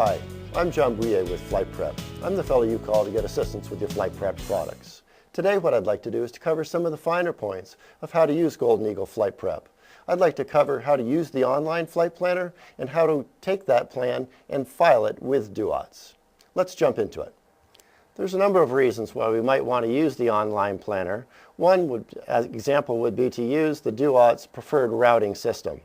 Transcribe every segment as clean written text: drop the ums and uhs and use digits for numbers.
Hi, I'm John Bouyea with FlightPrep. I'm the fellow you call to get assistance with your flight prep products. Today what I'd like to do is to cover some of the finer points of how to use Golden Eagle FlightPrep. I'd like to cover how to use the online flight planner and how to take that plan and file it with DUATS. Let's jump into it. There's a number of reasons why we might want to use the online planner. One example would be to use the DUATS preferred routing system.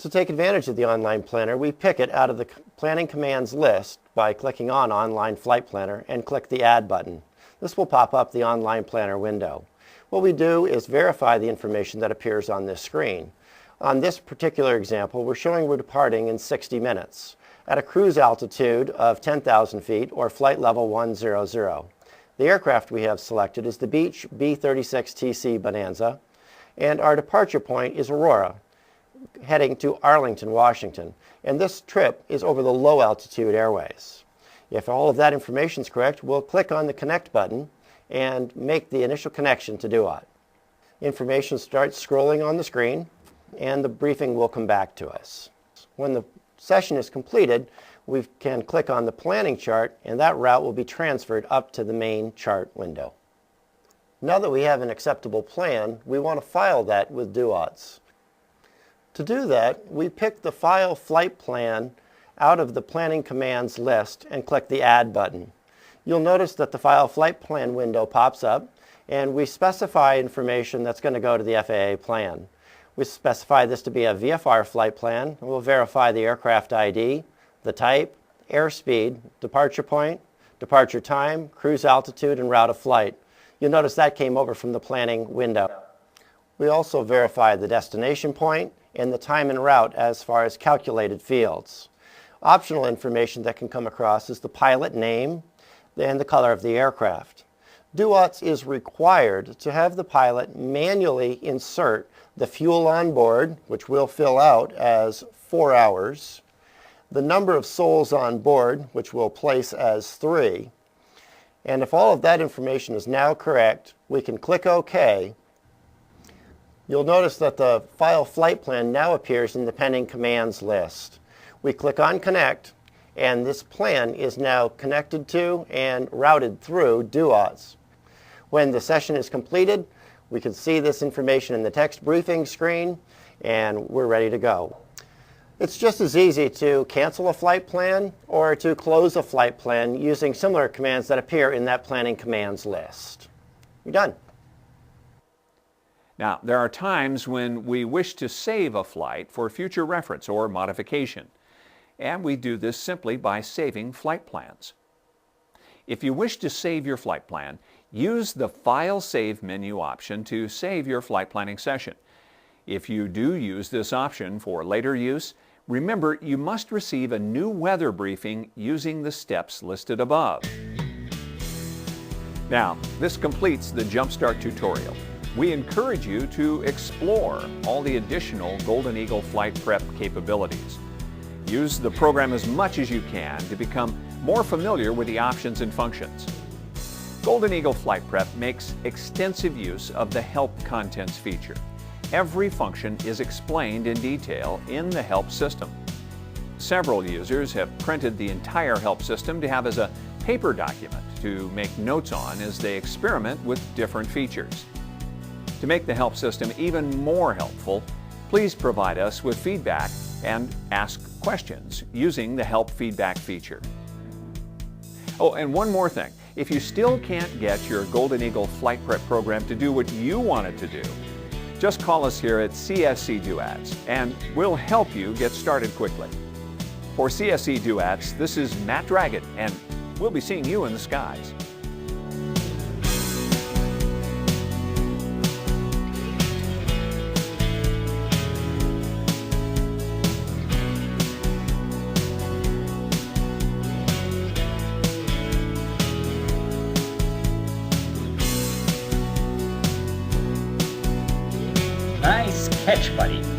To take advantage of the online planner, we pick it out of the planning commands list by clicking on Online Flight Planner and click the Add button. This will pop up the online planner window. What we do is verify the information that appears on this screen. On this particular example, we're showing we're departing in 60 minutes at a cruise altitude of 10,000 feet or flight level 100. The aircraft we have selected is the Beech B-36TC Bonanza, and our departure point is Aurora, heading to Arlington, Washington, and this trip is over the low altitude airways. If all of that information is correct, we'll click on the Connect button and make the initial connection to DUAT. Information starts scrolling on the screen and the briefing will come back to us. When the session is completed, we can click on the planning chart and that route will be transferred up to the main chart window. Now that we have an acceptable plan, we want to file that with DUATS. To do that, we pick the File Flight Plan out of the Planning Commands list and click the Add button. You'll notice that the File Flight Plan window pops up and we specify information that's going to go to the FAA plan. We specify this to be a VFR flight plan, and we'll verify the aircraft ID, the type, airspeed, departure point, departure time, cruise altitude, and route of flight. You'll notice that came over from the planning window. We also verify the destination point and the time and route as far as calculated fields. Optional information that can come across is the pilot name and the color of the aircraft. DUATS is required to have the pilot manually insert the fuel on board, which we'll fill out as 4 hours, the number of souls on board, which we'll place as 3, and if all of that information is now correct, we can click OK. You'll notice that the File Flight Plan now appears in the Pending Commands list. We click on Connect, and this plan is now connected to and routed through DUATS. When the session is completed, we can see this information in the text briefing screen, and we're ready to go. It's just as easy to cancel a flight plan or to close a flight plan using similar commands that appear in that Planning Commands list. You're done. Now, there are times when we wish to save a flight for future reference or modification, and we do this simply by saving flight plans. If you wish to save your flight plan, use the File Save menu option to save your flight planning session. If you do use this option for later use, remember you must receive a new weather briefing using the steps listed above. Now, this completes the Jumpstart tutorial. We encourage you to explore all the additional Golden Eagle FlightPrep capabilities. Use the program as much as you can to become more familiar with the options and functions. Golden Eagle FlightPrep makes extensive use of the Help Contents feature. Every function is explained in detail in the Help system. Several users have printed the entire Help system to have as a paper document to make notes on as they experiment with different features. To make the Help system even more helpful, please provide us with feedback and ask questions using the Help Feedback feature. Oh, and one more thing. If you still can't get your Golden Eagle FlightPrep program to do what you want it to do, just call us here at CSC DUATS and we'll help you get started quickly. For CSC DUATS, this is Matt Dragon, and we'll be seeing you in the skies. Nice catch, buddy.